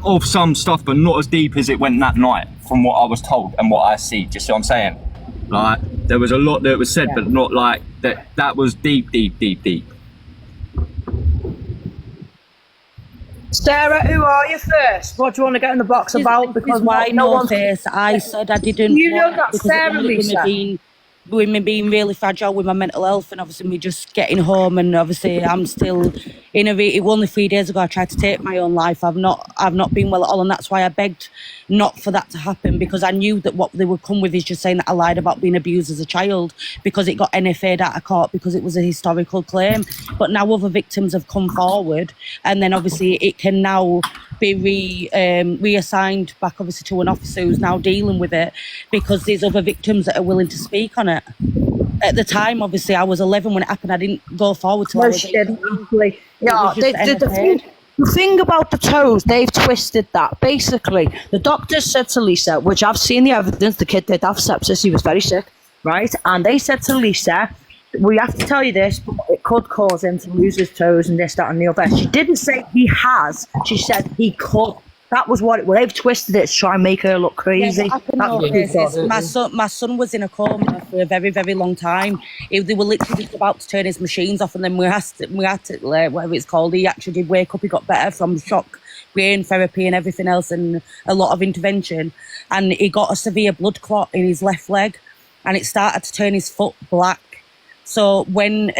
of some stuff, but not as deep as it went that night, from what I was told and what I see. Do you see what I'm saying? Like, there was a lot that was said, but not like that. That was deep. Sarah, who are you first? What do you want to get in the box about? Because why no one's... face. I said I didn't. You know that Sarah, Lisa? With me being really fragile with my mental health, and obviously me just getting home, and obviously I'm still in a. It was only 3 days ago I tried to take my own life. I've not been well at all, and that's why I begged not for that to happen, because I knew that what they would come with is just saying that I lied about being abused as a child, because it got NFA'd out of court because it was a historical claim. But now other victims have come forward, and then obviously it can now be reassigned back obviously to an officer who's now dealing with it, because there's other victims that are willing to speak on it. At the time, obviously, I was 11 when it happened. I didn't go forward to no, she didn't. Yeah, the thing about the toes, they've twisted that. Basically, the doctors said to Lisa, which I've seen the evidence, the kid did have sepsis, he was very sick, right? And they said to Lisa, we have to tell you this, but it could cause him to lose his toes and this, that, and the other. She didn't say he has. She said he could. That was what they've twisted it to try and make her look crazy. My son was in a coma for a very, very long time. They were literally just about to turn his machines off, and then we had to whatever it's called. He actually did wake up. He got better from shock, brain therapy, and everything else, and a lot of intervention. And he got a severe blood clot in his left leg, and it started to turn his foot black. So when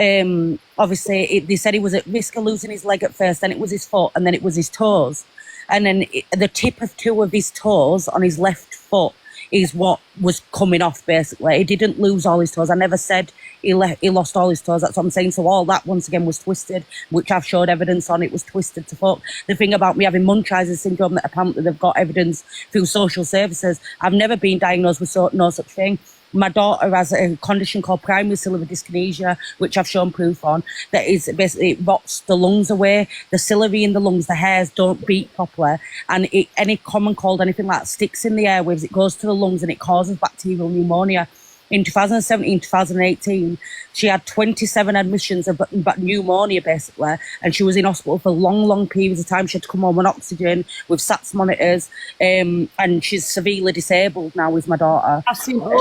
obviously they said he was at risk of losing his leg at first, then it was his foot, and then it was his toes. And then the tip of 2 of his toes on his left foot is what was coming off, basically. He didn't lose all his toes. I never said he lost all his toes. That's what I'm saying. So all that, once again, was twisted, which I've showed evidence on. It was twisted to fuck. The thing about me having Munchausen syndrome, that apparently they've got evidence through social services, I've never been diagnosed with no such thing. My daughter has a condition called primary ciliary dyskinesia, which I've shown proof on, that is basically, it rots the lungs away. The ciliary in the lungs, the hairs don't beat properly, and any common cold, anything like that, sticks in the airwaves, it goes to the lungs and it causes bacterial pneumonia. In 2017, 2018, she had 27 admissions of pneumonia, basically, and she was in hospital for long periods of time. She had to come home on oxygen with SATS monitors, and she's severely disabled now, with my daughter.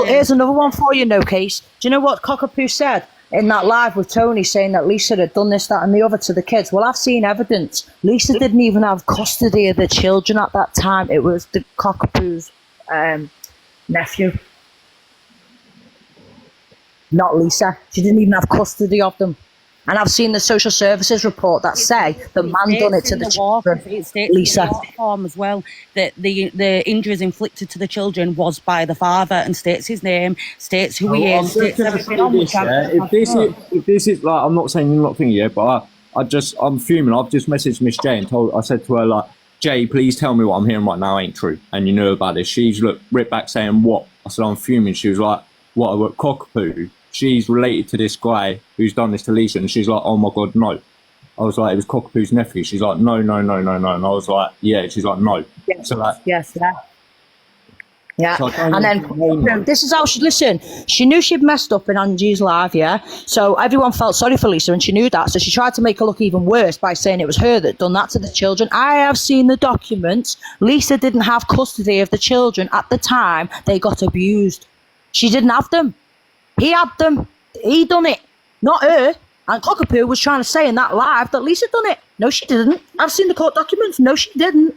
Here's another one for you, no case. Do you know what Cockerpoo said in that live with Tony, saying that Lisa had done this, that, and the other to the kids? Well, I've seen evidence. Lisa didn't even have custody of the children at that time. It was the Cockerpoo's nephew. Not Lisa. She didn't even have custody of them. And I've seen the social services report that say the man done it to the children. It states Lisa. In the form as well that the injuries inflicted to the children was by the father, and states his name, states who he is, states everything on which if this is like, I'm not saying you're not thinking yet, but I'm fuming. I've just messaged Miss J and I said to her, like, Jay, please tell me what I'm hearing right now ain't true, and you know about this. She's ripped back saying, what? I said, I'm fuming. She was like, what, about Cockerpoo? She's related to this guy who's done this to Lisa, and she's like, oh my God, no. I was like, it was Cockerpoo's nephew. She's like, no. And I was like, yeah. She's like, no. Yes, so like, yes, yeah. Yeah, so and then this is how she knew she'd messed up in Angie's live, yeah? So everyone felt sorry for Lisa, and she knew that, so she tried to make her look even worse by saying it was her that done that to the children. I have seen the documents. Lisa didn't have custody of the children at the time they got abused. She didn't have them. He had them. He done it, not her. And Cockerpoo was trying to say in that live that Lisa done it. No, she didn't. I've seen the court documents. No, she didn't.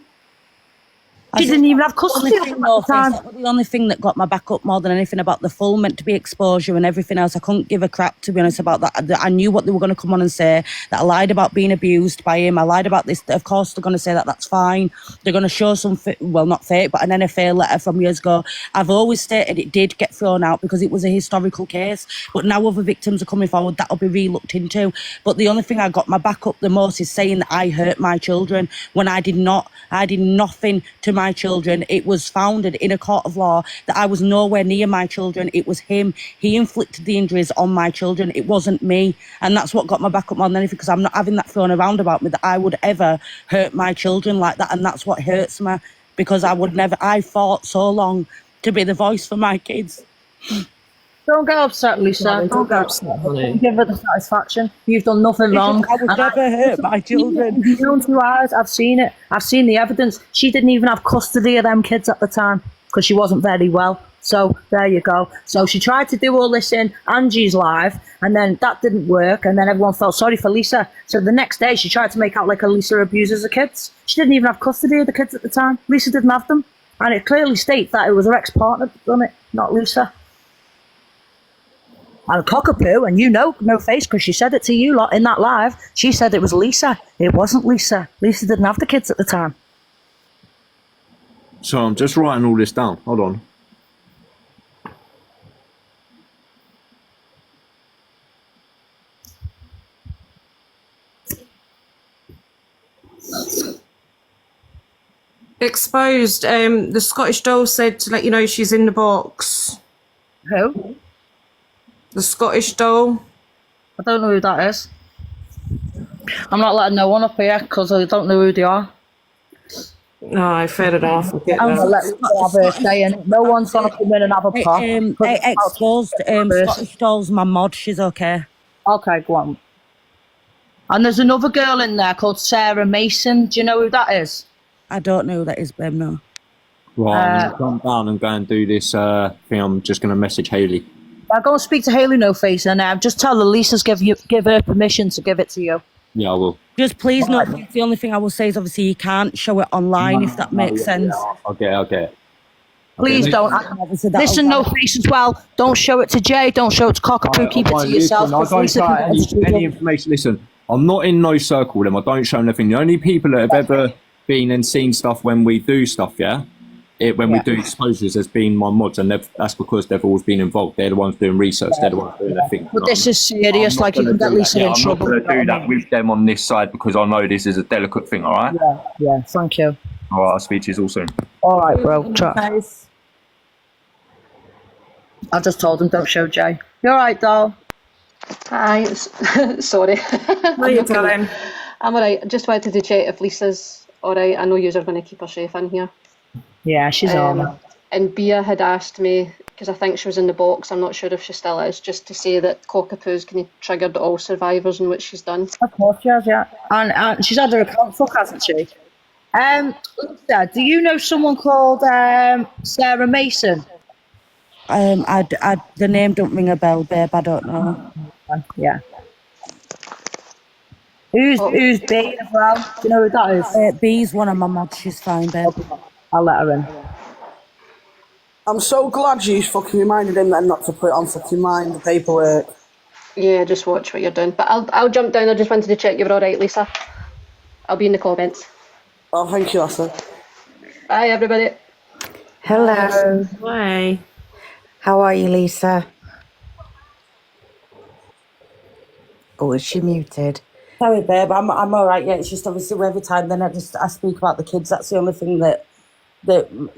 She didn't even have custody at the time. The only thing that got my back up more than anything about the full meant to be exposure and everything else, I couldn't give a crap, to be honest, about that. I knew what they were going to come on and say, that I lied about being abused by him. I lied about this. Of course, they're going to say that that's fine. They're going to show some, well, not fake, but an NFA letter from years ago. I've always stated it did get thrown out because it was a historical case. But now other victims are coming forward, that'll be re-looked into. But the only thing I got my back up the most is saying that I hurt my children when I did not. I did nothing to my children. It was founded in a court of law that I was nowhere near my children. It was him. He inflicted the injuries on my children. It wasn't me. And that's what got my back up more than anything, because I'm not having that thrown around about me that I would ever hurt my children like that. And that's what hurts me, because I fought so long to be the voice for my kids. Don't get upset, Lisa. Don't get upset, honey. Give her the satisfaction. You've done nothing wrong. I would never hurt my children. With your own 2 eyes, I've seen it. I've seen the evidence. She didn't even have custody of them kids at the time because she wasn't very well. So there you go. So she tried to do all this in Angie's live, and then that didn't work, and then everyone felt sorry for Lisa. So the next day, she tried to make out like Lisa abuses the kids. She didn't even have custody of the kids at the time. Lisa didn't have them, and it clearly states that it was her ex-partner that done it, not Lisa. And Cockerpoo, and you know, no face, because she said it to you lot in that live. She said it was Lisa. It wasn't Lisa. Lisa didn't have the kids at the time. So I'm just writing all this down. Hold on. Exposed. The Scottish doll said to let you know she's in the box. Who? The Scottish doll. I don't know who that is. I'm not letting no one up here because I don't know who they are. No, fair enough. I'm gonna let Lisa have her say, and no one's gonna come in and have a pop. Exposed. Scottish doll's my mod. She's okay. Okay, go on. And there's another girl in there called Sarah Mason. Do you know who that is? I don't know who that is, babe. No. Right, I'm gonna come down and go and do this thing. I'm just gonna message Hayley. I'll go and speak to Hayley No Face, and just tell her Lisa's give her permission to give it to you. Yeah, I will. Just please note, the only thing I will say is obviously you can't show it online, if that makes sense. Yeah, okay. Please don't. Listen, No Face as well. Don't show it to Jay. Don't show it to Cockerpoo. Keep it to yourself. I don't show any information. Listen, I'm not in no circle with them. I don't show nothing. The only people that have ever been and seen stuff when we do stuff, when we do exposures, has been my mods, and that's because they've always been involved. They're the ones doing research. They're the ones doing their thing. But this is serious. Like, you can get Lisa in trouble. I'm not going to do that with them on this side because I know this is a delicate thing. All right. Yeah. Thank you. All right. I'll speak to you all soon. All right, bro. Try. I just told him don't show Jay. You all right, doll? Hi. Sorry. How you doing? I'm all right. Just wanted to check if Lisa's all right. I know you're going to keep her safe in here. Yeah, she's on. And Bia had asked me, because I think she was in the box, I'm not sure if she still is, just to say that Cockapoo's kind of triggered all survivors and what she's done. Of course she has, yeah. And she's had her account fuck, hasn't she? Lisa, do you know someone called Sarah Mason? The name don't ring a bell, babe. I don't know. Yeah. Who's B as well? Do you know who that is? B's one of my mods. She's fine, babe. I'll let her in. I'm so glad you fucking reminded him then not to put it on fucking mine, the paperwork. Yeah, just watch what you're doing. But I'll jump down. I just wanted to check you were all right, Lisa. I'll be in the comments. Oh, thank you, Asa. Bye, everybody. Hello. Hi. How are you, Lisa? Oh, is she muted? Sorry, babe. I'm all right. Yeah, it's just obviously every time then I speak about the kids. That's the only thing that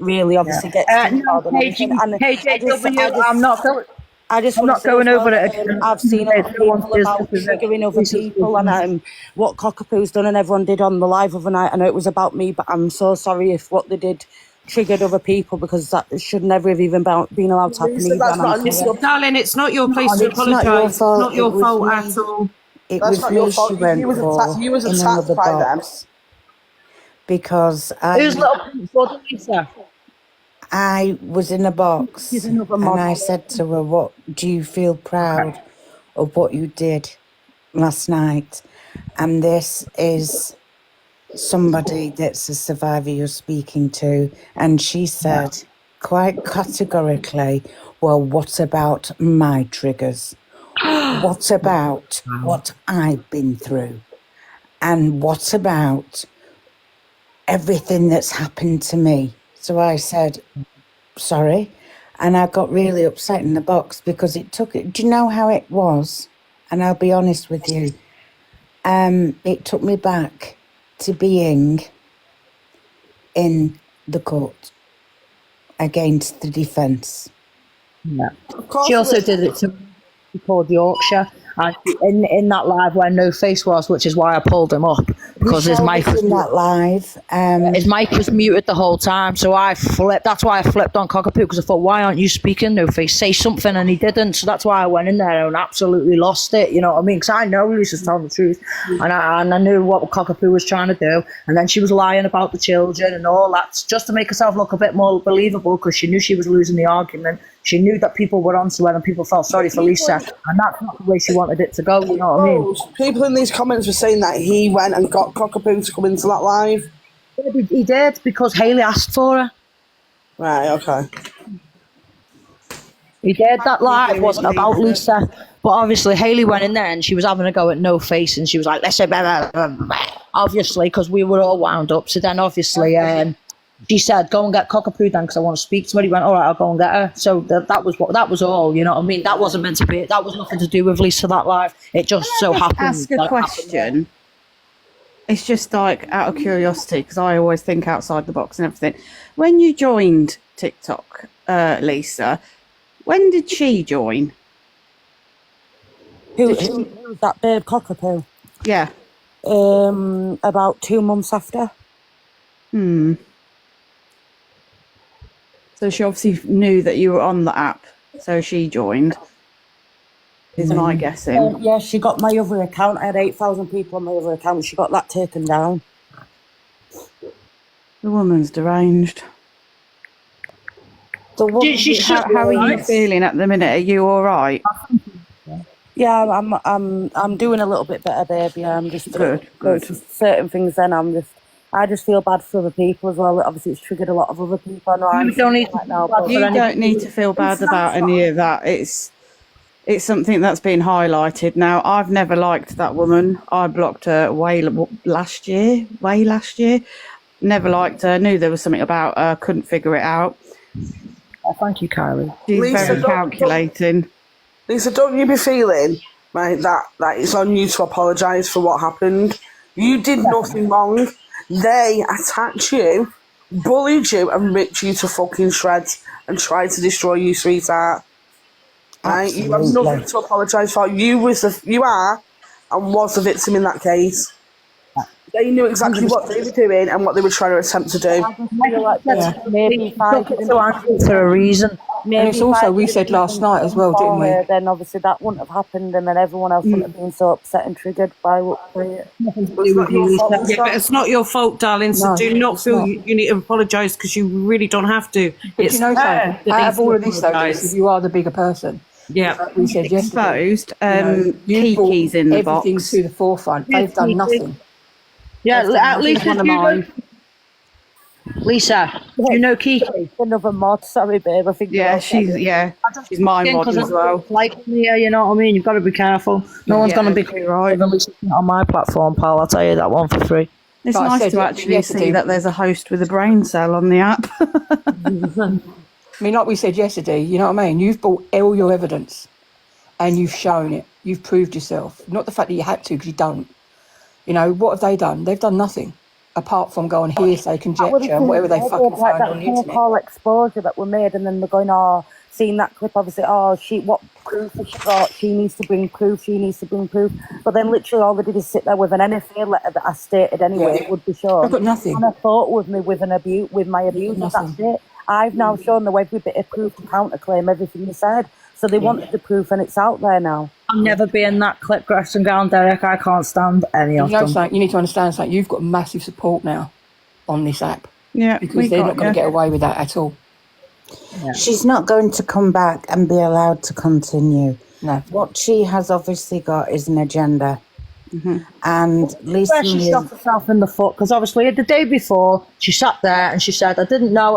really obviously gets me involved. KJW, I'm not going. I just I'm not going over it. I've seen a lot of people about triggering other people, and what Cockapoo's done and everyone did on the live overnight. I know it was about me, but I'm so sorry if what they did triggered other people, because that should never have even been allowed to happen. Darling, it's not your place to apologise. It's not your fault at all. It was me she went for You was in attacked another by them. box. Because Who's little Lisa? I was in a box and I said to her, "What do you feel proud of what you did last night?" And this is somebody that's a survivor you're speaking to, and she said quite categorically, "Well, what about my triggers? What about what I've been through? And what about everything that's happened to me?" So I said, "Sorry." And I got really upset in the box because it took it. Do you know how it was? And I'll be honest with you. It took me back to being in the court against the defence. Yeah. She also did it to called Yorkshire, and in that live where No Face was, which is why I pulled him up, because his mic was in that live. his mic was muted the whole time. So I flipped. That's why I flipped on Cockerpoo, because I thought, why aren't you speaking? No face, say something, and he didn't. So that's why I went in there and absolutely lost it. You know what I mean? Because I know Lisa's telling the truth, and I knew what Cockerpoo was trying to do. And then she was lying about the children and all that, just to make herself look a bit more believable, because she knew she was losing the argument. She knew that people were onto her and people felt sorry for Lisa, and that's not the way she wanted it to go. You know what I mean? People in these comments were saying that he went and got Cockerpoo to come into that live. He did, because Hayley asked for her. Right, okay. He did. That live wasn't about Lisa, but obviously Hayley went in there and she was having a go at No Face, and she was like, "Listen," obviously, because we were all wound up. So then, obviously, she said, "Go and get Cockerpoo then, because I want to speak to her." He went, "All right, I'll go and get her." So that was all. You know what I mean? That wasn't meant to be. That was nothing to do with Lisa. That live. It just so happened. Ask a question. It's just like out of curiosity, because I always think outside the box and everything. When you joined TikTok, Lisa, when did she join? Who was that babe Cockerpoo? Yeah. About 2 months after. So she obviously knew that you were on the app, so she joined, is my guessing. Yeah, she got my other account. I had 8,000 people on my other account. She got that taken down. The woman's deranged. How are you feeling at the minute? Are you all right? Yeah, I'm doing a little bit better, babe. Yeah, I'm just good. Certain things. Then I just feel bad for other people as well. Obviously, it's triggered a lot of other people. I know You don't need to feel bad about any of that. It's something that's been highlighted. Now, I've never liked that woman. I blocked her way last year. Never liked her. Knew there was something about her. Couldn't figure it out. Oh, thank you, Kylie. She's very calculating. Lisa, don't you be feeling right that it's on you to apologise for what happened? You did nothing wrong. They attacked you, bullied you, and ripped you to fucking shreds and tried to destroy you, sweetheart. Right? You have nothing to apologise for. You are and was the victim in that case. They knew exactly what they were doing and what they were trying to attempt to do. Maybe for a reason. And it's also, we said last night as well, didn't we? Then obviously that wouldn't have happened, and then everyone else wouldn't have been so upset and triggered by it. Yeah, but it's not your fault, darling. So do not feel you need to apologise, because you really don't have to. But you know something? Out of all of this, though, you are the bigger person. Yeah, we said exposed. Kiki's in the box. Everything's to the forefront. They've done nothing. Yeah, at least Lisa, you know Kiki? Another mod, sorry, babe. I think. She's my mod as well. Like here, you know what I mean? You've got to be careful. No one's going to be right on my platform, pal. I'll tell you that one for free. It's nice to actually see that there's a host with a brain cell on the app. I mean, like we said yesterday, you know what I mean? You've brought all your evidence and you've shown it. You've proved yourself. Not the fact that you had to, because you don't. You know, what have they done? They've done nothing apart from go on hearsay, conjecture, and whatever they fucking find on the internet. Call exposure that were made, and then they're going, seeing that clip, obviously, what proof has she got? She needs to bring proof. But then literally all they did is sit there with an NFA letter that I stated anyway would be shown. I've got nothing. And a photo with me with my abuse. That's it. I've now shown them every bit of proof to counterclaim everything you said. So they wanted the proof, and it's out there now. I'll never be in that clip, dressing gown, Derek. I can't stand any of them. You need to understand something. You've got massive support now on this app. Yeah, because they're not going to get away with that at all. Yeah. She's not going to come back and be allowed to continue. No. What she has obviously got is an agenda. Mm-hmm. And Lisa, she shot herself in the foot, because obviously the day before she sat there and she said, I didn't know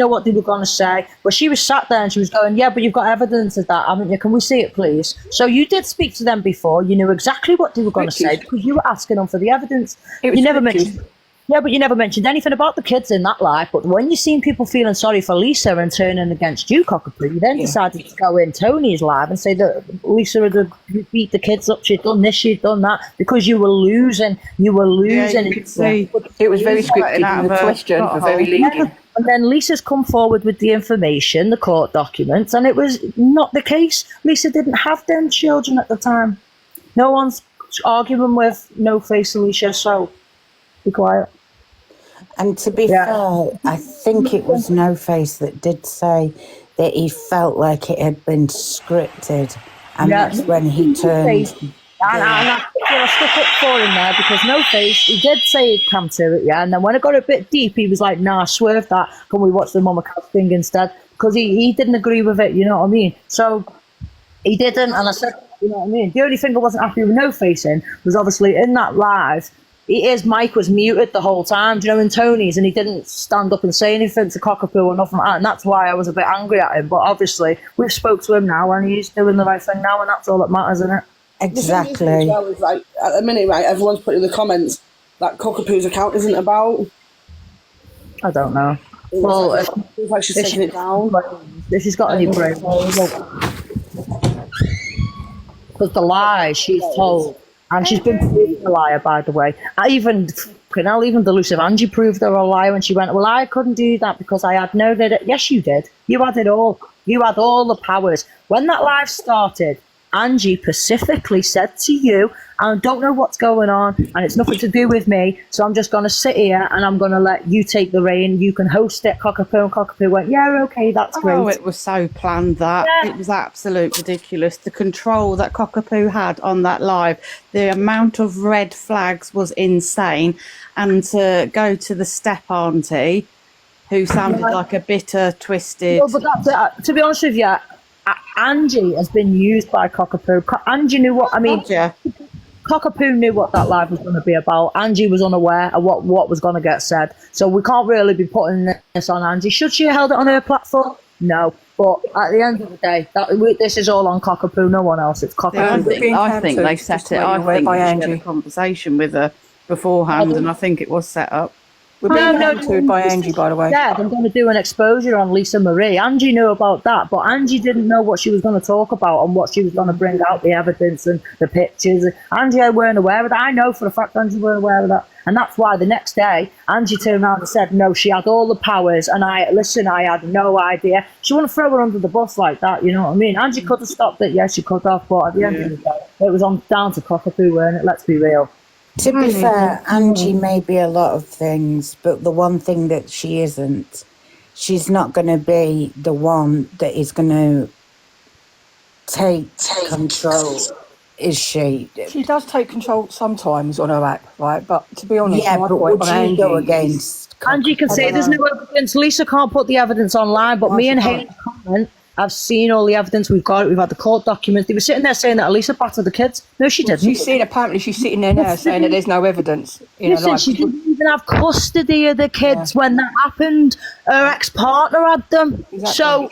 what they were going to say, but she was sat there and she was going, yeah, but you've got evidence of that, haven't you? Can we see it, please? So you did speak to them before. You knew exactly what they were going to say, because you were asking them for the evidence. You never mentioned. Yeah, but you never mentioned anything about the kids in that life. But when you seen people feeling sorry for Lisa and turning against you, Cockerpoo, you then decided to go in Tony's live and say that Lisa had beat the kids up, she'd done this, she'd done that, because you were losing. You could see. It was very scripted, and the questions were very leading. And then Lisa's come forward with the information, the court documents, and it was not the case. Lisa didn't have them children at the time. No one's arguing with No Face Alicia, so Be quiet. And to be fair, I think it was No Face that did say that he felt like it had been scripted, and that's when he turned. And I stuck up for him there because No Face, he did say he'd come to it, and then when it got a bit deep, he was like, "Nah, swerve that. Can we watch the Mama Cat thing instead?" Because he didn't agree with it, you know what I mean? So he didn't, and I said, you know what I mean? The only thing I wasn't happy with No Face in was obviously in that live. His mic was muted the whole time, do you know, in Tony's, and he didn't stand up and say anything to Cockerpoo or nothing like that, and that's why I was a bit angry at him. But obviously, we've spoke to him now, and he's doing the right thing now, and that's all that matters, isn't it? Exactly. The thing is, as well, is, like, at the minute, right, everyone's putting in the comments that Cockerpoo's account isn't about. I don't know. Well, it feels like she's taking it down. If she's got any brain, because the lie she's told, and she's been proved a liar, by the way. Even Delusive Angie proved her a liar when she went, well, I couldn't do that because I had no data. Yes, you did. You had it all. You had all the powers. When that live started, Angie specifically said to you, I don't know what's going on, and it's nothing to do with me, so I'm just going to sit here and I'm going to let you take the reign. You can host it, Cockerpoo. And Cockerpoo went, yeah, okay, that's great. Oh, it was so planned that. Yeah. It was absolute ridiculous. The control that Cockerpoo had on that live, the amount of red flags was insane. And to go to the step auntie, who sounded like a bitter, twisted... Well, but to be honest with you, Angie has been used by Cockerpoo. Angie knew what... I mean... Yeah. Cockerpoo knew what that live was going to be about. Angie was unaware of what was going to get said. So we can't really be putting this on Angie. Should she have held it on her platform? No. But at the end of the day, this is all on Cockerpoo, no one else. It's Cockerpoo. Yeah, I think they set it. I think they had a conversation with her beforehand, and I think it was set up. We're being countered by Angie, by the way. Yeah, I'm going to do an exposure on Lisa Marie. Angie knew about that, but Angie didn't know what she was going to talk about and what she was going to bring out, the evidence and the pictures. Angie weren't aware of that. I know for a fact Angie weren't aware of that. And that's why the next day, Angie turned around and said, no, she had all the powers, and I had no idea. She wouldn't throw her under the bus like that, you know what I mean? Angie could have stopped it, yes, she could have, but at the end of the day, it was down to Cockerpoo, weren't it? Let's be real. To be fair, Angie may be a lot of things, but the one thing that she isn't, she's not going to be the one that is going to take control, is she? She does take control sometimes on her app, right? But to be honest, yeah, but would you go against... Angie can say there's no evidence. Lisa can't put the evidence online, but me and Haley comment. I've seen all the evidence. We've got it. We've had the court documents. They were sitting there saying that Elisa battered the kids. No, she didn't. Apparently she's sitting there now saying that there's no evidence. Listen, she didn't even have custody of the kids when that happened. Her ex-partner had them. Exactly. So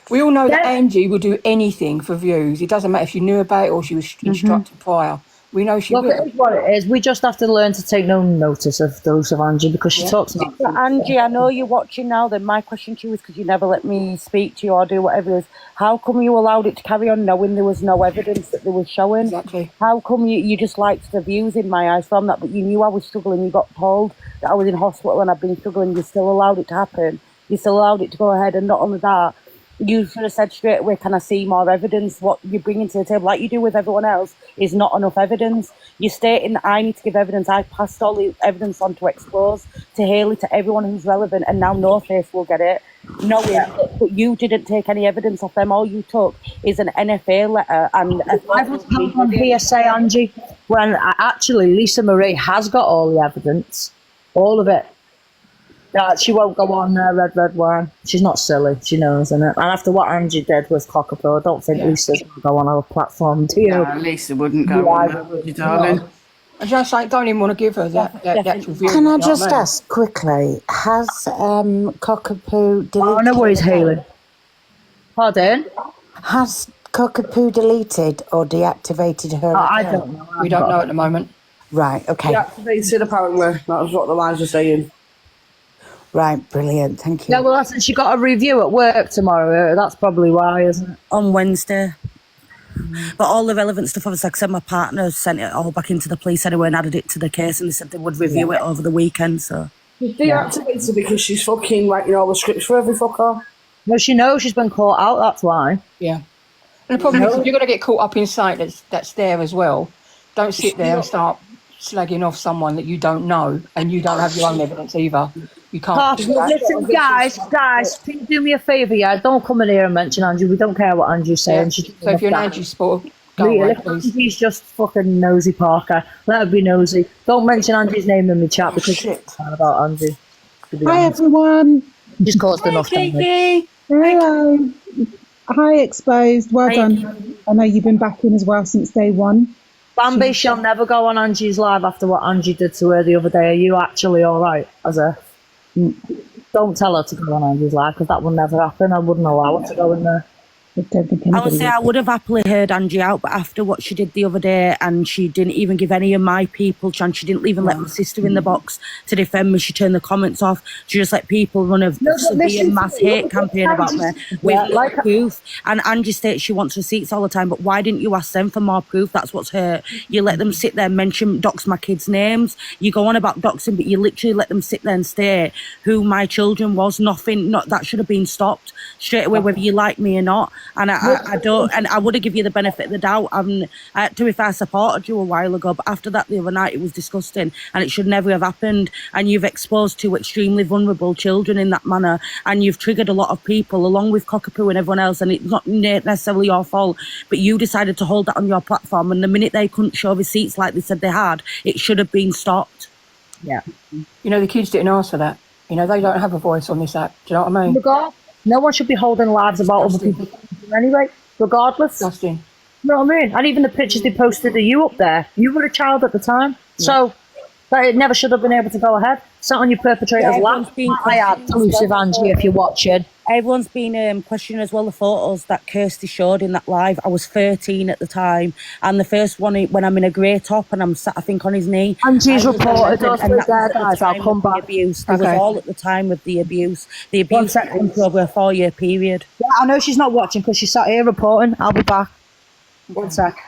we all know that Angie will do anything for views. It doesn't matter if she knew about it or she was instructed prior. We know she will. It is what it is. We just have to learn to take no notice of those of Angie because she talks about it. Angie, I know you're watching now. Then my question to you is, because you never let me speak to you or do whatever it is, how come you allowed it to carry on knowing there was no evidence that they were showing? Exactly. How come you just liked the views in my eyes from that, but you knew I was struggling, you got told that I was in hospital and I've been struggling, you still allowed it to happen? You still allowed it to go ahead, and not only that, you should have said straight away, can I see more evidence? What you're bringing to the table, like you do with everyone else, is not enough evidence. You're stating that I need to give evidence. I passed all the evidence on to expose, to Haley, to everyone who's relevant, and now No Face will get it. No, but you didn't take any evidence off them. All you took is an NFA letter. And I was on hearsay, Angie, when actually Lisa Marie has got all the evidence, all of it. She won't go on red wine. She's not silly. She knows, innit? And after what Angie did with Cockerpoo, I don't think Lisa's going to go on our platform, do you? No, Lisa wouldn't go on that, would you, darling? I just don't even want to give her that actual view. Can I just ask quickly, has Cockerpoo deleted... Oh, no worries, Haley. Pardon? Has Cockerpoo deleted or deactivated her account? I don't know. We don't know at the moment. Right, okay. Deactivated, apparently. That was what the lines were saying. Right, brilliant, thank you. Yeah, well, she got a review at work tomorrow. That's probably why, isn't it? On Wednesday. But all the relevant stuff, obviously, like I said, my partner sent it all back into the police anyway and added it to the case, and they said they would review it over the weekend, so... She deactivated her because she's fucking writing all the scripts for every fucker. No, she knows she's been caught out, that's why. Yeah. And the problem is, if you're going to get caught up in sight that's there as well, don't sit there and start slagging off someone that you don't know and you don't have your own evidence either. You can't do that. Listen, guys, please do me a favour, yeah? Don't come in here and mention Angie. We don't care what Angie's saying. Yeah. So if you're an Angie supporter, go away, please. Angie's just fucking nosy, Parker. Let her be nosy. Don't mention Angie's name in the chat because shit about Angie. Hi everyone. She's caused enough damage. Kiki. Hello. Hi Exposed. Well done. I know you've been back in as well since day one. Bambi shall never go on Angie's live after what Angie did to her the other day. Are you actually alright? Don't tell her to go on Angie's live because that will never happen. I wouldn't allow her to go in there. I would say I would have happily heard Angie out, but after what she did the other day, and she didn't even give any of my people chance, she didn't even let my sister in the box to defend me. She turned the comments off. She just let people run a severe mass hate campaign about me with no proof. And Angie states she wants receipts all the time, but why didn't you ask them for more proof? That's what's hurt. You let them sit there and dox my kids' names. You go on about doxing, but you literally let them sit there and state who my children was. That should have been stopped straight away, whether you like me or not. And I don't, and I would have given you the benefit of the doubt. To be fair, I supported you a while ago, but after that the other night it was disgusting, and it should never have happened. And you've exposed two extremely vulnerable children in that manner, and you've triggered a lot of people, along with Cockerpoo and everyone else. And it's not necessarily your fault, but you decided to hold that on your platform. And the minute they couldn't show receipts like they said they had, it should have been stopped. Yeah, you know the kids didn't ask for that. You know they don't have a voice on this app. Do you know what I mean? No one should be holding lives about other people anyway, regardless. Justin. You know what I mean? And even the pictures they posted of you up there, you were a child at the time. Yeah. So it never should have been able to go ahead. Sat on your perpetrator's lap. I had elusive Angie if you're watching. Everyone's been questioning as well the photos that Kirsty showed in that live. I was 13 at the time, and the first one when I'm in a grey top and I'm sat, I think, on his knee. Angie's reported us with there, guys. I'll come back. Abuse. It was all at the time with the abuse. The abuse went over a 4-year period. Yeah, I know she's not watching because she sat here reporting. I'll be back. 1 sec.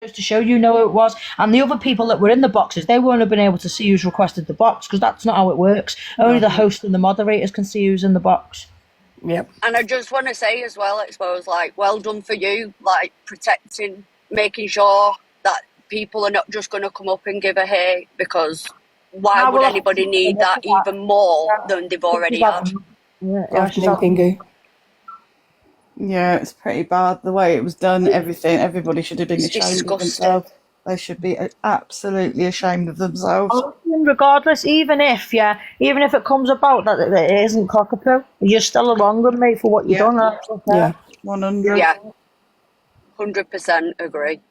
Just to show you know who it was, and the other people that were in the boxes, they won't have been able to see who's requested the box because that's not how it works. Only the host and the moderators can see who's in the box. Yep. And I just want to say as well, I suppose, like, well done for you, like, protecting, making sure that people are not just going to come up and give a hate, because why would anybody need that even more than they've already had? Yeah, it's pretty bad the way it was done. Everybody should have been ashamed of themselves. They should be absolutely ashamed of themselves. Regardless, even if it comes about that it isn't Cockerpoo, you're still wrong with me for what you've done. Yeah, 100. Yeah, 100% agree.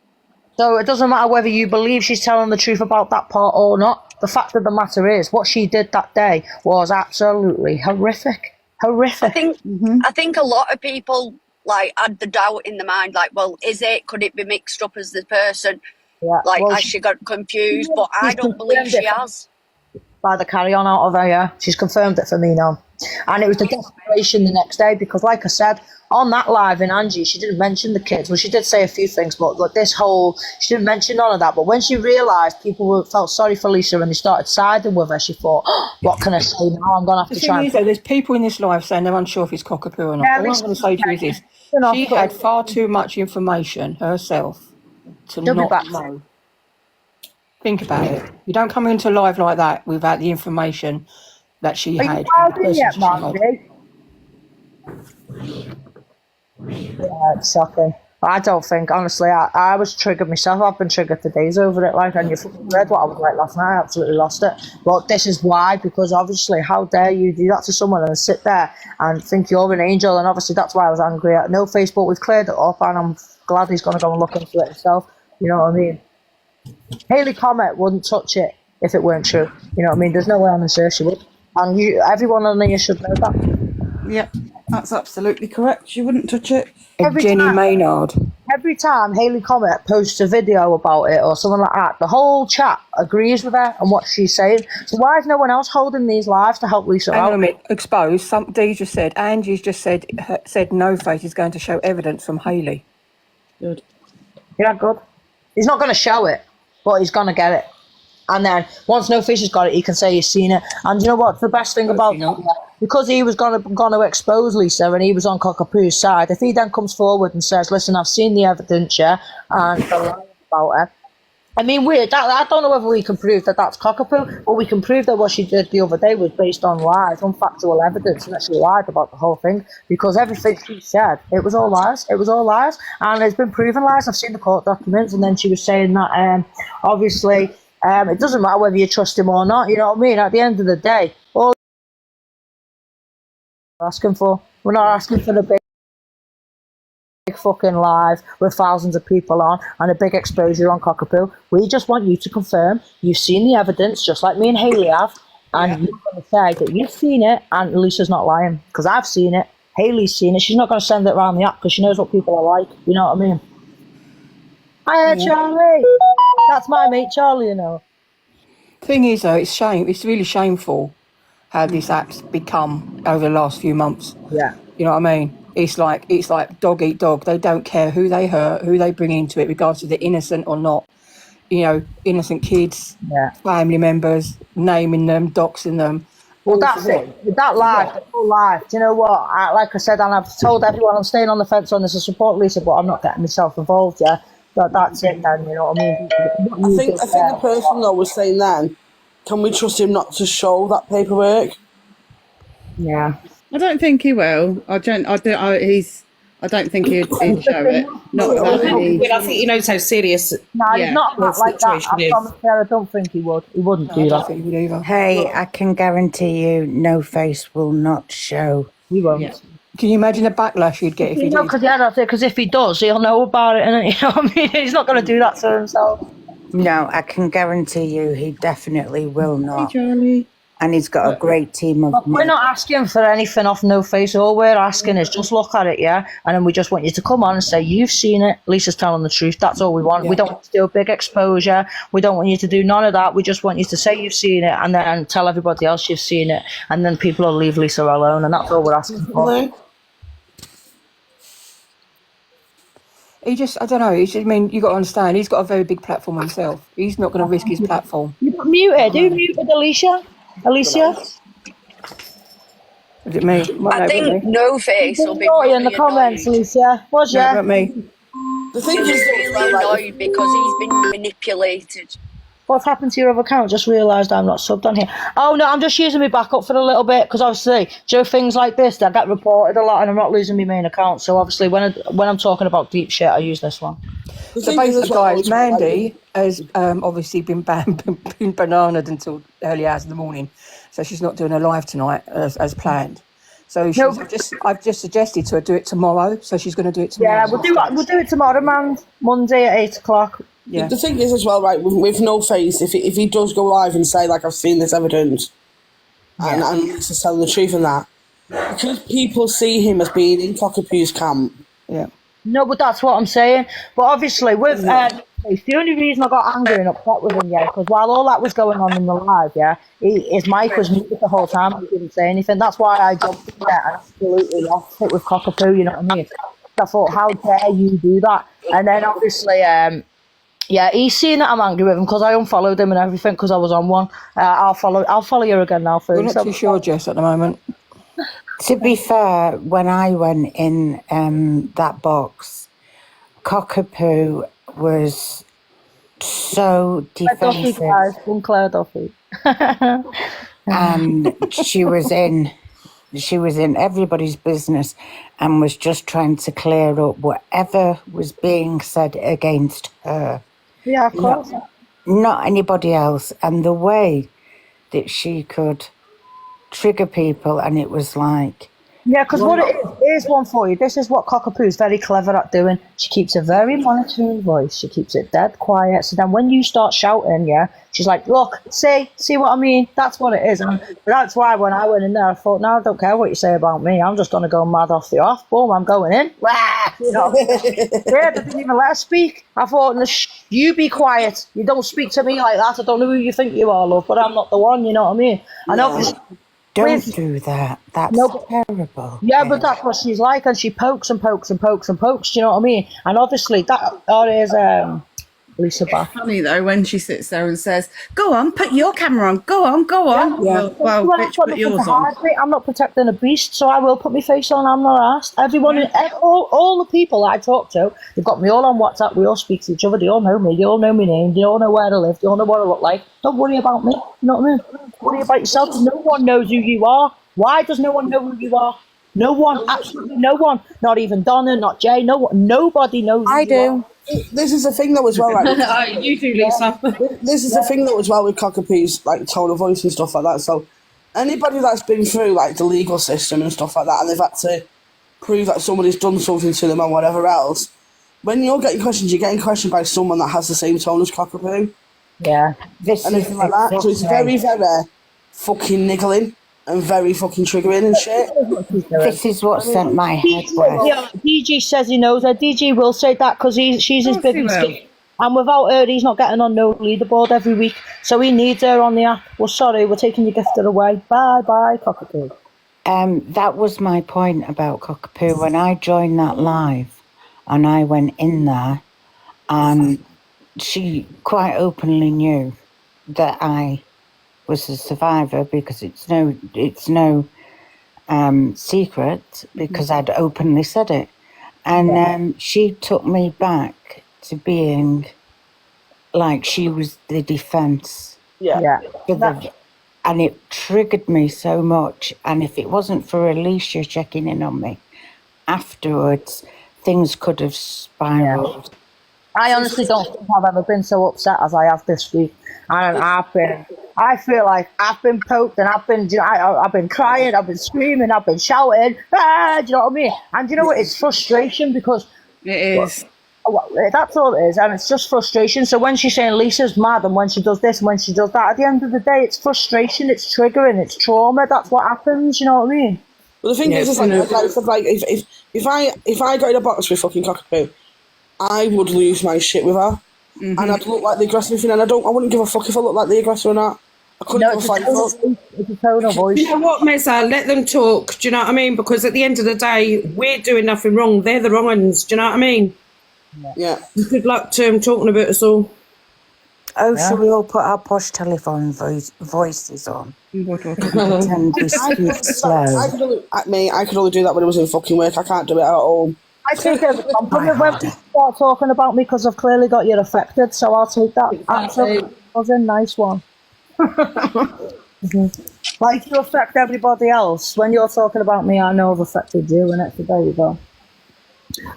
So it doesn't matter whether you believe she's telling the truth about that part or not. The fact of the matter is, what she did that day was absolutely horrific. I think a lot of people like had the doubt in the mind, like, well, could it be mixed up as the person? Yeah, has she got confused? But I don't believe she has. By the carry on out of her, yeah. She's confirmed it for me now. And it was the desperation the next day because, like I said, on that live in Angie, she didn't mention the kids. Well, she did say a few things, but she didn't mention none of that. But when she realised people felt sorry for Lisa and they started siding with her, she thought, what can I say now? I'm going to have to try. There's people in this live saying they're unsure if it's Cockerpoo or not. All I'm going to say to you is this. She had far too much information herself to not know. Think about it. You don't come into live like that without the information that she had. Yeah, it's shocking. I don't think, honestly, I was triggered myself. I've been triggered for days over it. Like, and you read what I was like last night. I absolutely lost it. But this is why, because obviously, how dare you do that to someone and sit there and think you're an angel? And obviously, that's why I was angry at No Facebook. We've cleared it up, and I'm glad he's going to go and look into it himself. You know what I mean? Haley Comet wouldn't touch it if it weren't true. You know what I mean? There's no way on this earth she would. And everyone on here should know that. Yep, that's absolutely correct. She wouldn't touch it. Jenny Maynard. Every time Haley Comet posts a video about it or something like that, the whole chat agrees with her and what she's saying. So why is no one else holding these lives to help Lisa out? Hang on a minute. Exposed. Angie just said No Face is going to show evidence from Haley. Good. Yeah, good. He's not going to show it, but he's going to get it. And then once No Face has got it, he can say he's seen it. And you know what? The best thing about that, because he was going to expose Lisa and he was on Cockerpoo's side, if he then comes forward and says, listen, I've seen the evidence, yeah, and about her. I mean, I don't know whether we can prove that that's Cockerpoo, but we can prove that what she did the other day was based on lies, unfactual evidence, and that she lied about the whole thing, because everything she said, it was all lies. It was all lies, and it's been proven lies. I've seen the court documents, and then she was saying that, obviously, it doesn't matter whether you trust him or not, you know what I mean? At the end of the day, all we're asking for, we're not asking for the big fucking live with thousands of people on and a big exposure on Cockerpoo. We just want you to confirm you've seen the evidence, just like me and Hayley have, and you're going to say that you've seen it and Lisa's not lying, because I've seen it, Hayley's seen it. She's not going to send it around the app because she knows what people are like, you know what I mean? Hiya, Charlie. That's my mate Charlie, you know. Thing is, though, it's really shameful how this app's become over the last few months. Yeah. You know what I mean? It's like dog eat dog. They don't care who they hurt, who they bring into it, regardless if they're innocent or not. You know, innocent kids, family members, naming them, doxing them. Well, that's it. That life, the whole life. Do you know what? Like I said, and I've told everyone I'm staying on the fence on this. I support Lisa, but I'm not getting myself involved. Yeah, that's it. Then you know what I mean. I think the person though was saying then, can we trust him not to show that paperwork? Yeah. I don't think he will. I don't think he'd show it. Not without any. I think he knows how serious. No, he's not like that. I promise you, I don't think he would. He wouldn't do that. Think he would either. Hey, I can guarantee you, No Face will not show. He won't. Yeah. Can you imagine the backlash he'd get if he did? Because if he does, he'll know about it, and you know what I mean. He's not going to do that to himself. No, I can guarantee you, he definitely will not. Hey, Charlie. And he's got a great team of. We're not asking for anything off No Face. All we're asking is just look at it, yeah, and then we just want you to come on and say you've seen it. Lisa's telling the truth. That's all we want. Yeah. We don't want to do a big exposure. We don't want you to do none of that. We just want you to say you've seen it and then tell everybody else you've seen it, and then people will leave Lisa alone, and that's all we're asking for. He just, I don't know. I mean, you got to understand. He's got a very big platform himself. He's not going to risk his platform. You got muted. Who muted Alicia? Alicia? Is it me? I think No Face will be really in the comments, Alicia. Was ya? Not me. The thing is, really annoyed because he's been manipulated. What's happened to your other account? Just realised I'm not subbed on here. Oh no, I'm just using my backup for a little bit because obviously, Joe, things like this that get reported a lot, and I'm not losing my main account. So obviously, when I'm talking about deep shit, I use this one. So basically, guys, Mandy has obviously been bananaed until early hours in the morning, so she's not doing her live tonight as planned. So I've just suggested to her do it tomorrow, so she's going to do it tomorrow. Yeah, we'll do it tomorrow, man. Monday at 8 o'clock. Yeah. The thing is as well, right, with No Face, if he does go live and say, like, I've seen this evidence, and he's telling the truth in that, because people see him as being in Cockerpoo's camp. Yeah. No, but that's what I'm saying. But obviously, with the only reason I got angry and upset with him, because while all that was going on in the live, his mic was muted the whole time. He didn't say anything. That's why I jumped in there and absolutely lost it with Cockerpoo. You know what I mean? I thought, how dare you do that? And then obviously, he's seen that I'm angry with him because I unfollowed him and everything because I was on one. I'll follow you again now. We're not too sure, Jess, at the moment. To be fair, when I went in that box, Cockerpoo was so defensive. Claire Duffy. And she was in everybody's business and was just trying to clear up whatever was being said against her. Yeah, of course. Not anybody else. And the way that she could trigger people, and it was like... Yeah, because what it is, here's one for you. This is what Cockerpoo is very clever at doing. She keeps a very monotone voice. She keeps it dead quiet. So then when you start shouting, she's like, look, see what I mean? That's what it is. And that's why when I went in there, I thought, no, I don't care what you say about me. I'm just going to go mad off the off. Boom, I'm going in. You know? They didn't even let her speak. I thought, you be quiet. You don't speak to me like that. I don't know who you think you are, love, but I'm not the one, you know what I mean? And obviously... Don't do that. That's terrible. Yeah, but that's what she's like, and she pokes and pokes and pokes and pokes. Do you know what I mean? And obviously, that is Lisa back. It's funny though when she sits there and says, "Go on, put your camera on. Go on, go on." Yeah. Well, bitch, put yours on. I'm not protecting a beast, so I will put my face on. I'm not asked. Everyone, all the people that I talk to, they've got me all on WhatsApp. We all speak to each other. They all know me. They all know my name. They all know where I live. They all know what I look like. Don't worry about me. You know what I mean? Worry about yourself. No one knows who you are. Why does no one know who you are? No one, absolutely no one. Not even Donna, not Jay. No one. Nobody knows. I do. This is the thing though as well, right? You do, Lisa. This is the thing though as well with Cockerpoo's like tone of voice and stuff like that. So anybody that's been through like the legal system and stuff like that, and they've had to prove that somebody's done something to them and whatever else, when you're getting questions, you're getting questioned by someone that has the same tone as Cockerpoo. Yeah. And anything like that. So it's very, very fucking niggling and very fucking triggering and shit. This is what sent my head west. Yeah, DG says he knows her. DG will say that because she's his biggest kid. And without her, he's not getting on no leaderboard every week. So he needs her on the app. Well, sorry, we're taking your gifted away. Bye, Cockerpoo. That was my point about Cockerpoo. When I joined that live and I went in there, and she quite openly knew that I was a survivor because it's no secret because I'd openly said it. And she took me back to being like she was the defence. Yeah. And it triggered me so much. And if it wasn't for Alicia checking in on me afterwards, things could have spiraled. Yeah. I honestly don't think I've ever been so upset as I have this week. I feel like I've been poked and I've been crying, I've been screaming, I've been shouting. Do you know what I mean? And you know what? It's frustration because it is. That's all it is, and it's just frustration. So when she's saying Lisa's mad, and when she does this, and when she does that, at the end of the day, it's frustration, it's triggering, it's trauma. That's what happens. You know what I mean? Well, the thing is, if I got in a box with fucking Cockerpoo, I would lose my shit with her, and I'd look like the aggressor thing, and I wouldn't give a fuck if I looked like the aggressor or not. I couldn't give a fuck. It's a tone of voice. You know what, Meza? Let them talk. Do you know what I mean? Because at the end of the day, we're doing nothing wrong. They're the wrong ones. Do you know what I mean? Yeah. Good luck to him talking about us all. Oh, shall we all put our posh telephone voices on? Pretend we speak slow. I could only do that when I was in fucking work. I can't do it at home. I take it as a compliment when people start talking about me because I've clearly got you affected, so I'll take that. Absolutely. Was a nice one. Like you affect everybody else. When you're talking about me, I know I've affected you, and it's there you go.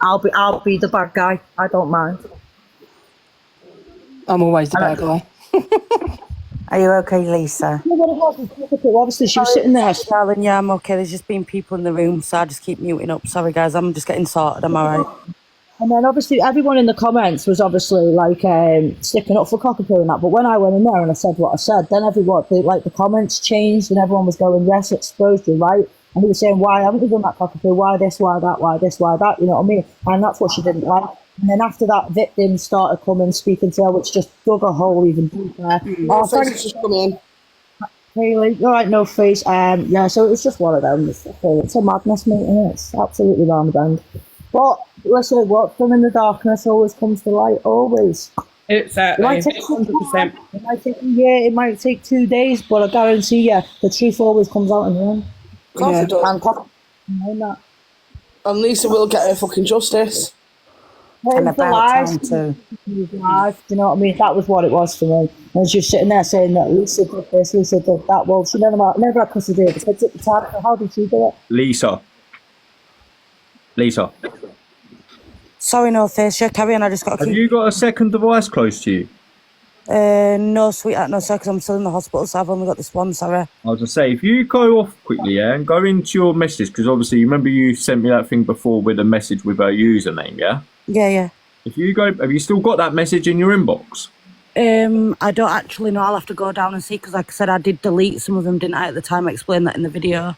I'll be the bad guy. I don't mind. I'm always the bad guy. Are you okay, Lisa? Obviously, she was sitting there. Darling, yeah, I'm okay. There's just been people in the room, so I just keep muting up. Sorry, guys, I'm just getting sorted. I'm all right. And then obviously everyone in the comments was obviously like sticking up for Cockerpoo and that. But when I went in there and I said what I said, then the comments changed and everyone was going, yes, exposed, you're right. And he was saying, why haven't you done that, Cockerpoo? Why this, why that, why this, why that? You know what I mean? And that's what she didn't like. And then after that, victims started coming, speaking to her, which just dug a hole even deeper. Thanks just come in. Really? All right, no face. Yeah, so it was just one of them. It's a madness, mate, and it's absolutely round the bend. But listen, what's done in the darkness always comes to light, always. Exactly. It might take 100%. It might take a year, it might take 2 days, but I guarantee you, the truth always comes out in the end. Of course it does. And Lisa will get her fucking justice. And about time too. Do you know what I mean? That was what it was for me. And she was sitting there saying that Lisa did this, Lisa did that. Well, she never had custody of the kids at the time. So how did she do it? Lisa. Sorry, no face. Yeah, carry on. I just got. Have you got a second device close to you? No, sweetheart, no, sir, because I'm still in the hospital, so I've only got this one, sorry. I was going to say, if you go off quickly, yeah, and go into your message, because obviously, you remember you sent me that thing before with a message with her username, yeah? Yeah. If you go, have you still got that message in your inbox? I don't actually know. I'll have to go down and see, because like I said, I did delete some of them, didn't I, at the time? I explained that in the video.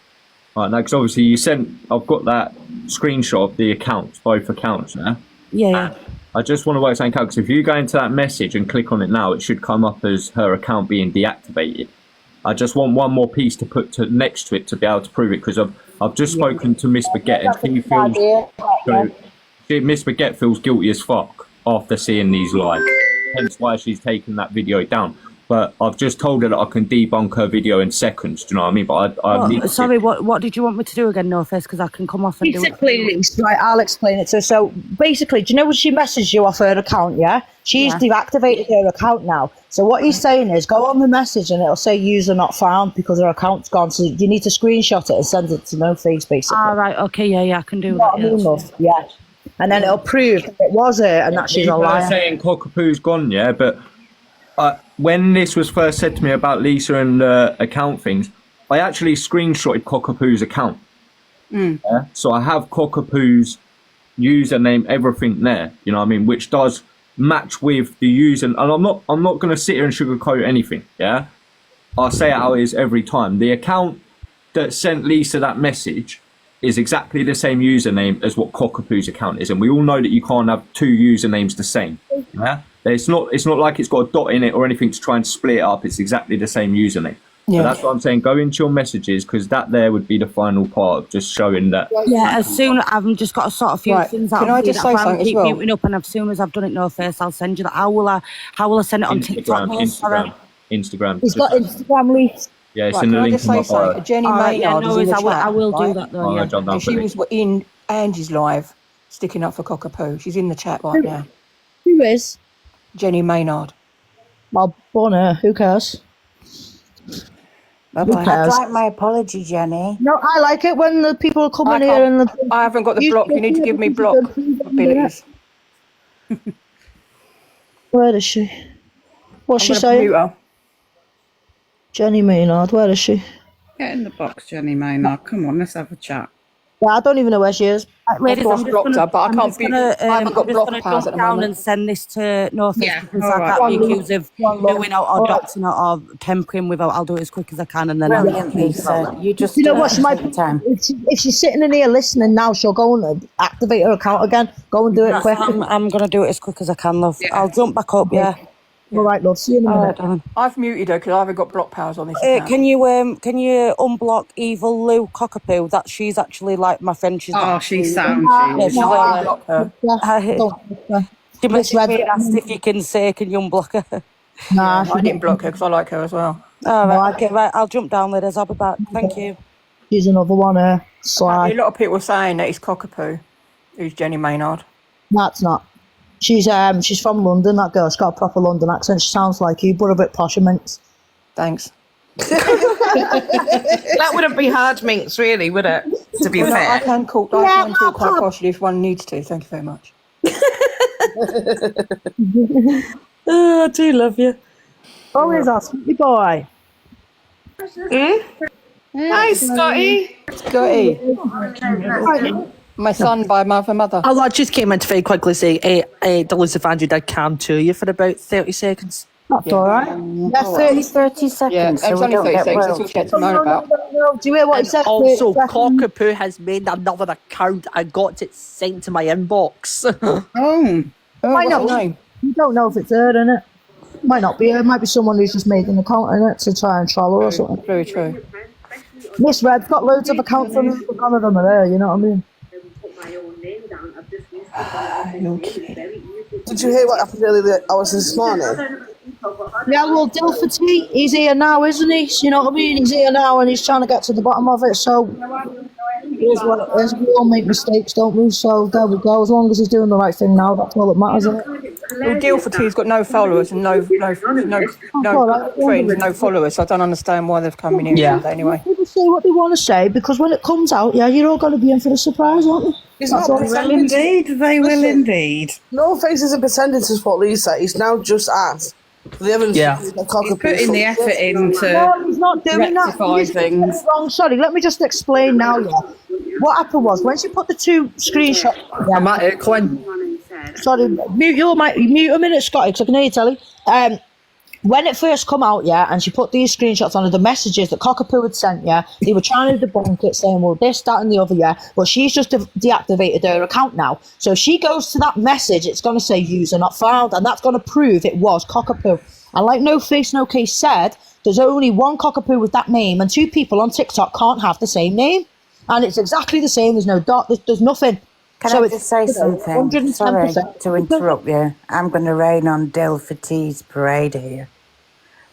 Right, now, because obviously you sent, I've got that screenshot of the accounts, both accounts, yeah? Yeah. I just want to work something out, because if you go into that message and click on it now, it should come up as her account being deactivated. I just want one more piece to put next to it to be able to prove it, because I've just spoken to Miss Baguette, and she feels, Miss Baguette feels guilty as fuck after seeing these live. hence why she's taken that video down. But I've just told her that I can debunk her video in seconds. Do you know what I mean? But what did you want me to do again, No Face? Because I can come off and do it. Right, I'll explain it to her. So basically, do you know when she messaged you off her account, yeah? She's deactivated her account now. So what he's saying is go on the message and it'll say user not found because her account's gone. So you need to screenshot it and send it to No Face, basically. Right, okay, yeah, I can do that. Yeah. And then it'll prove that it was her and that she's a liar. Saying Cockerpoo's gone, yeah, but when this was first said to me about Lisa and account things, I actually screenshotted Cockerpoo's account. Yeah? So I have Cockerpoo's username, everything there, you know what I mean, which does match with the user. And I'm not going to sit here and sugarcoat anything, yeah? I'll say it how it is every time. The account that sent Lisa that message is exactly the same username as what Cockerpoo's account is, and we all know that you can't have two usernames the same. Yeah, it's not like it's got a dot in it or anything to try and split it up. It's exactly the same username. Yeah, that's what I'm saying. Go into your messages because that there would be the final part of just showing that. Yeah, as soon I've just got to sort a few things out. Can I just say something as well? Muting up, and as soon as I've done it, No Face, I'll send you that. How will I send it on TikTok? Instagram. He's got Instagram leaks. Yeah, it's in the link in my bio. Jenny Maynard is in the chat. I will do that though. Yeah. And she was in Angie's live, sticking up for Cockerpoo. She's in the chat right now. Who is? Jenny Maynard. Well, Bonner, who cares? I'd like my apology, Jenny. No, I like it when the people come in here and I haven't got the block. You need to give me block abilities. Where is she? What's she saying? Jenny Maynard, where is she? Get in the box, Jenny Maynard. Come on, let's have a chat. Yeah, I don't even know where she is. Ladies, I haven't got block powers at the moment. And send this to No Face because I can't be accused of doing out or doxing out or tempering without. I'll do it as quick as I can and then. Brilliant, Lisa. You just you know what? She might time. If she's sitting in here listening now, she'll go and activate her account again. Go and do it quick. I'm gonna do it as quick as I can, love. Yeah. I'll jump back up. Yeah. All right, love. See you in a minute. I've muted her because I haven't got block powers on this account. Can you unblock Evil Lou Cockerpoo? That she's actually like my friend. She's sound. Unblock her. She messaged me and asked if you can you unblock her? Nah, I didn't block her because I like her as well. All right, okay, right. I'll jump down, ladies. I'll be back. Thank you. She's another one. Sly. A lot of people are saying that it's Cockerpoo, who's Jenny Maynard. That's not. She's from London, that girl. She's got a proper London accent. She sounds like you, but a bit posher, minx. Thanks. That wouldn't be hard minx, really, would it? To be fair. I can talk quite poshly if one needs to. Thank you very much. Oh, I do love you. Always our sweetie boy. Hi, Scotty. Scotty. My son by mother. Oh, I just came in to very quickly say, Delisa Andrew did cam to you for about 30 seconds. That's all right. That's 30 seconds. Yeah, it was only 30 seconds. That's all she had to moan about. No. Do you hear what he said? Also, Cockerpoo has made another account. I got it sent to my inbox. Why not? You don't know if it's her, innit? Might not be her. It might be someone who's just made an account in it to try and troll her or something. Very true. Miss Red's got loads of accounts on her, but none of them are her, you know what I mean? Did you hear what happened earlier hours this morning? Yeah, well, Dilferty, he's here now, isn't he? You know what I mean? He's here now and he's trying to get to the bottom of it, so here's what it is. We all make mistakes, don't we? So there we go. As long as he's doing the right thing now, that's all that matters, isn't it? Well, Dilferty's got no followers and no friends, no followers, so I don't understand why they've come in here anyway. People say what they want to say, because when it comes out, you're all going to be in for the surprise, aren't you? They will indeed. No Face isn't pretending to support Lisa. He's now just asked. The evidence he's putting the effort into no, he's not doing rectify things. Wrong. Sorry, let me just explain now. What happened was when she put the two screenshots. I'm at it, Glenn. Sorry, mute a minute, Scotty, because I can hear you, Telly. When it first come out, and she put these screenshots on the messages that Cockerpoo had sent, they were trying to debunk it, saying, well, this, that, and the other, but she's just deactivated her account now. So she goes to that message, it's going to say user not found, and that's going to prove it was Cockerpoo. And like No Face, No Case said, there's only one Cockerpoo with that name, and 2 people on TikTok can't have the same name. And it's exactly the same, there's no dot, there's nothing. Can So I it's just say something? 110%. Sorry to interrupt you. I'm going to rain on Dill for T's parade here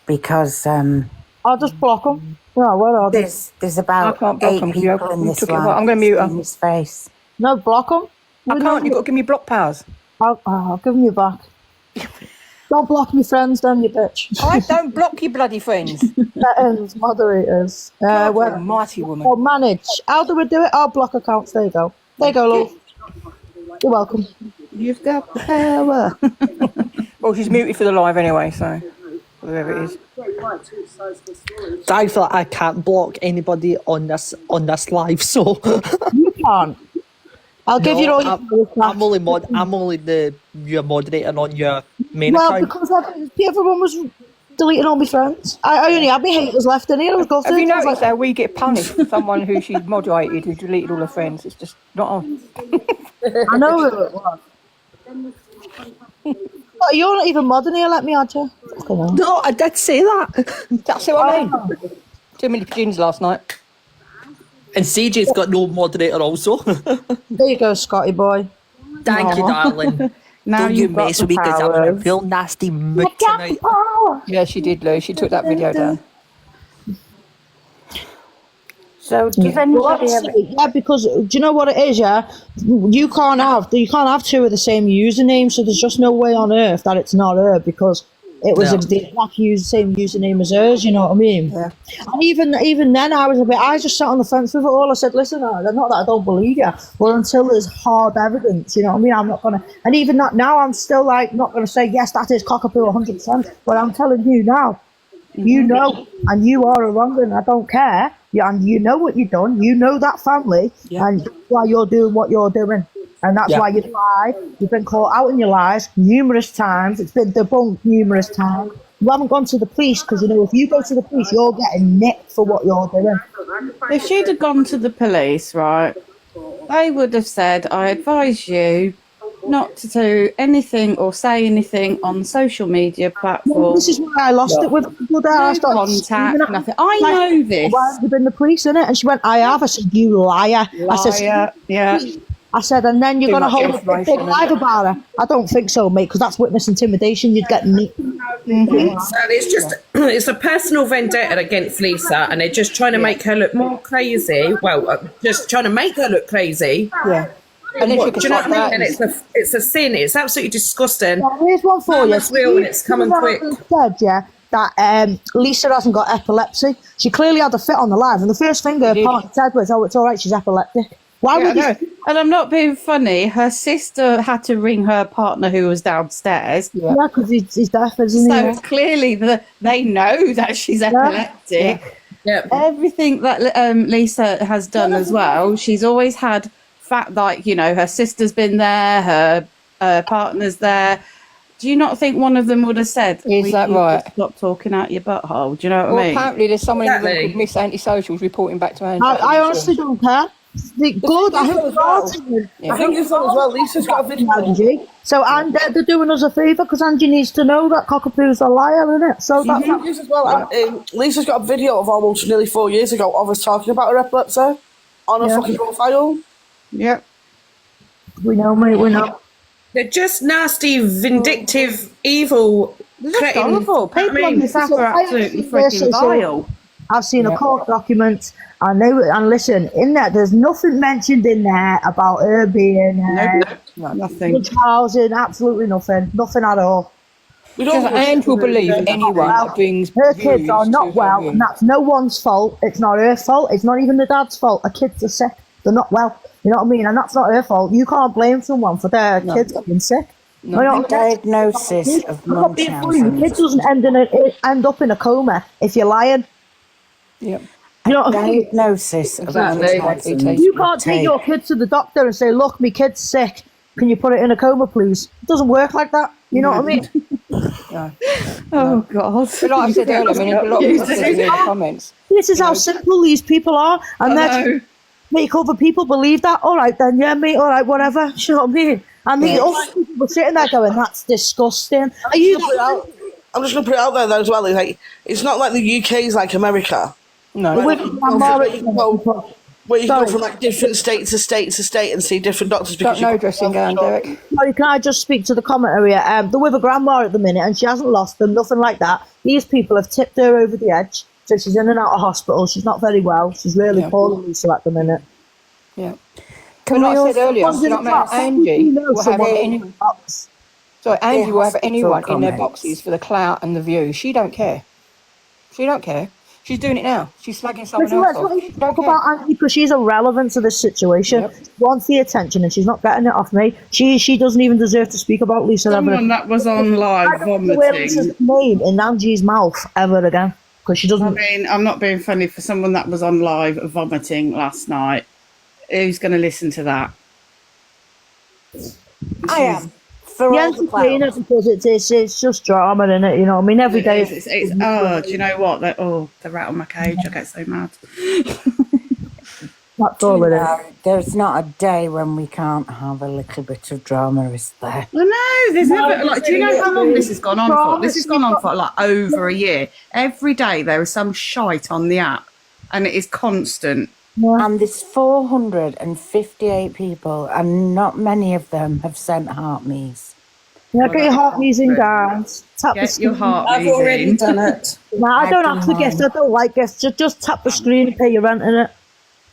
because I'll just block them. Yeah, where are they? there's I about can't block 8 him. people in You this took it away. live I'm going to mute her. in his face. No, block them. I can't. You've got to give me block powers. I'll give them you back. Don't block me friends, then, you bitch. I don't block your bloody friends. Settings, moderators. God, Where? almighty woman. Oh, manage. How do we do it? I'll block accounts. There you go. There you go, love. You're welcome. You've got power. Well, she's muted for the live anyway, so whatever it is. I feel like I can't block anybody on this live, so You can't. I'll give you all your I'm only your moderator on your main Well, account. because everyone was deleting all my friends. I only had my haters left in here. Have you noticed how we get punished for someone who she's moderated who deleted all her friends? It's just not on. I know who it was. Oh, you're not even modding here, let me add you. No, I did say that. That's what I mean. Too many pigeons last night. And CJ's got no moderator also. There you go, Scotty boy. Thank you, darling. Now Don't you you've got mess the with me because I'm in a powers. real nasty mood tonight. Yeah, she did, Lou. She took that video down. So does anybody ever... Yeah, because do you know what it is? Yeah, you can't have two of the same username, so there's just no way on earth that it's not her because it was the exact same username as hers. You know what I mean? Yeah. And even then, I just sat on the fence with it all. I said, listen, not that I don't believe you, but until there's hard evidence, you know what I mean? I'm not gonna. And even that now, I'm still like not gonna say yes, that is Cockerpoo 100%. But I'm telling you now. You know, and you are a wrong one. I don't care. And you know what you've done. You know that family, and that's why you're doing what you're doing. And that's why you've lied. You've been caught out in your lies numerous times. It's been debunked numerous times. You haven't gone to the police because, you know, if you go to the police, you're getting nicked for what you're doing. If she'd have gone to the police, right, they would have said, I advise you not to do anything or say anything on social media platforms. Well, this is why I lost it with the no contact, nothing. I know this. Why have you been the police, innit? And she went, I have. I said, you liar. I said, yeah. I said, and then you're going to hold a big live about her. I don't think so, mate, because that's witness intimidation. You'd get nicked. So it's just, it's a personal vendetta against Lisa, and they're just trying to make her look more crazy. Well, just trying to make her look crazy. Yeah. And then Do you know what I mean? And it's a sin. It's absolutely disgusting. Yeah, here's one for you. It's real and it's coming quick. Said, yeah, that Lisa hasn't got epilepsy. She clearly had a fit on the live, and the first thing her partner said was, "Oh, it's all right. She's epileptic." Why would you? And I'm not being funny. Her sister had to ring her partner who was downstairs. Yeah, because he's deaf, isn't he? So clearly they know that she's epileptic. Yeah. Everything that Lisa has done as well, she's always had fact, like, you know, her sister's been there, her partner's there. Do you not think one of them would have said, is that right? Stop talking out your butthole. Do you know what I mean? Apparently there's someone in the room called Miss Antisocials reporting back to Angie. I honestly don't care. Good. I hope I think it's as well. Lisa's got a video. Angie. So they're doing us a favour because Angie needs to know that Cockerpoo's a liar, innit? So that's as well. Lisa's got a video of almost nearly 4 years ago of us talking about her epilepsy on her fucking profile. Yep. We know, mate. We know. They're just nasty, vindictive, evil. That's horrible. People on this app are absolutely freaking vile. I've seen a court document, and listen, in there, there's nothing mentioned in there about her being nothing. Housing, absolutely nothing at all. Ange will believe anyone that brings her kids are not well, and that's no one's fault. It's not her fault. It's not even the dad's fault. Her kids are sick. They're not well. You know what I mean? And that's not her fault. You can't blame someone for their kids being sick. Diagnosis of Munchausen. Your kid doesn't end up in a coma if you're lying. Yep. You know what I mean? Diagnosis of Munchausen. You can't take your kid to the doctor and say, look, my kid's sick. Can you put it in a coma, please? It doesn't work like that. You know what I mean? Oh, God. But like I said earlier, I mean, a lot of people said in the comments. This is how simple these people are. And that's make other people believe that. All right, then, yeah, mate, all right, whatever. You know what I mean? And the other people were sitting there going, that's disgusting. Are you... I'm just going to put it out there, though, as well. It's not like the UK is like America. No. Where you go from like different state to state to state and see different doctors because Got no dressing gown, Derek. Sorry, can I just speak to the comment area? They're with a grandma at the minute and she hasn't lost them, nothing like that. These people have tipped her over the edge. So she's in and out of hospital. She's not very well. She's really poorly, Lisa, at the minute. Yeah. Like I said earlier, you know what I mean? Angie will have Angie will have anyone in their boxes for the clout and the view. She don't care. She don't care. She's doing it now. She's slagging someone else off. Let's talk about Angie because she's irrelevant to this situation. Yep. She wants the attention and she's not getting it off me. She doesn't even deserve to speak about Lisa. Someone that was on live vomiting. Lisa's name in Angie's mouth ever again because she doesn't. I mean, I'm not being funny. For someone that was on live vomiting last night, who's going to listen to that? I am. For Yeah, all the clout. because it's just drama in it, you know. I mean, every day. It's oh, do you know what? The rat on my cage. I get so mad. That's all it is. There's not a day when we can't have a little bit of drama, is there? I know. There's never like. Do you know how long this has gone on for? This has gone on for like over a year. Every day there is some shite on the app, and it is constant. Yeah. And there's 458 people, and not many of them have sent heart me's. Yeah, get your heart knees in, guys. Tap the Get screen. your heart. I've already done it. No, I don't have to guess. I don't like guess. Just tap the screen and pay your rent in it.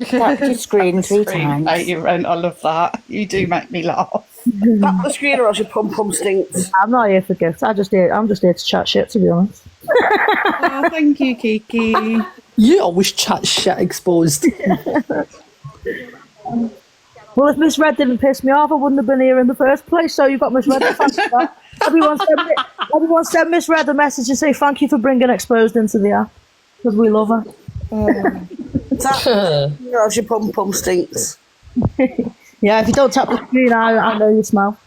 Tap your screen 3 times. Mate, you rent. I love that. You do make me laugh. Tap the screen or else your pum stinks. I'm not here for gifts. I'm just here to chat shit, to be honest. Oh, thank you, Kiki. You always chat shit exposed. Well, if Miss Red didn't piss me off, I wouldn't have been here in the first place. So you've got Miss Red to thank for that. Everyone send Miss Red a message and say thank you for bringing Exposed into the app because we love her. Tap or else your pum stinks. Yeah, if you don't tap the screen, I know you smell.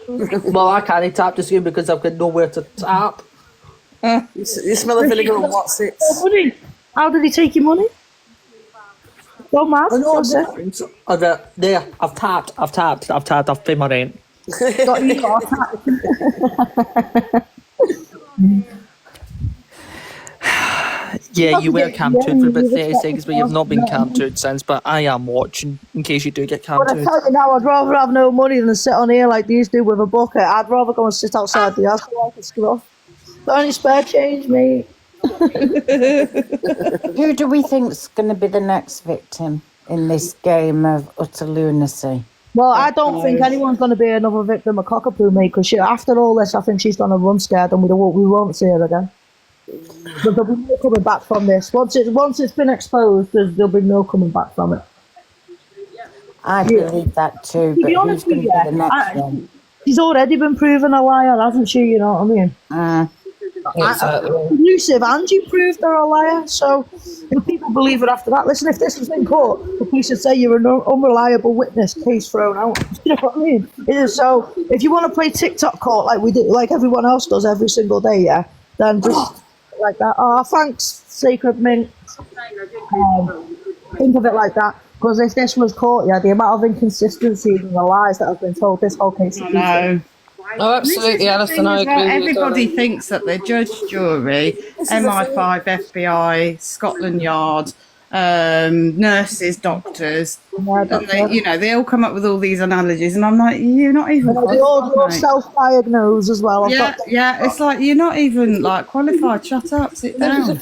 Well, I can't tap the screen because I've got nowhere to tap. You smell of vinegar and what's it? Money. How did he take your money? Don't matter. I know there. I've tapped. I've paid my rent. Got you got Yeah, you were cam-toed for about 30 seconds, but you've not been cam-toed since. But I am watching in case you do get But I cam-toed. tell you now, I'd rather have no money than sit on here like these do with a bucket. I'd rather go and sit outside the house so I can scruff. Got any spare change, mate? Who do we think's going to be the next victim in this game of utter lunacy? Well, I don't think anyone's going to be another victim of Cockerpoo, mate, because after all this, I think she's going to run scared and we won't see her again. But there'll be no coming back from this. Once it's been exposed, there'll be no coming back from it. I believe that too, To but be who's honest going with to you, be the next one? she's already been proven a liar, hasn't she? You know what I mean? Elusive, and you proved her a liar. So if people believe it after that, listen, if this was in court, the police would say you're an unreliable witness, case thrown out. You know what I mean? It is. So if you want to play TikTok court like we do, like everyone else does every single day, yeah, then just like that. Oh, thanks, Sacred Mint. Think of it like that. Because if this was court, yeah, the amount of inconsistencies and the lies that have been told this whole case. I know. Oh, absolutely, Alison. I agree with you. Everybody thinks that they're judge, jury, MI5, FBI, Scotland Yard, nurses, doctors, and they all come up with all these analogies, and I'm like, you're not even. They all self-diagnose as well. Yeah, it's like you're not even like qualified. Shut up, sit down.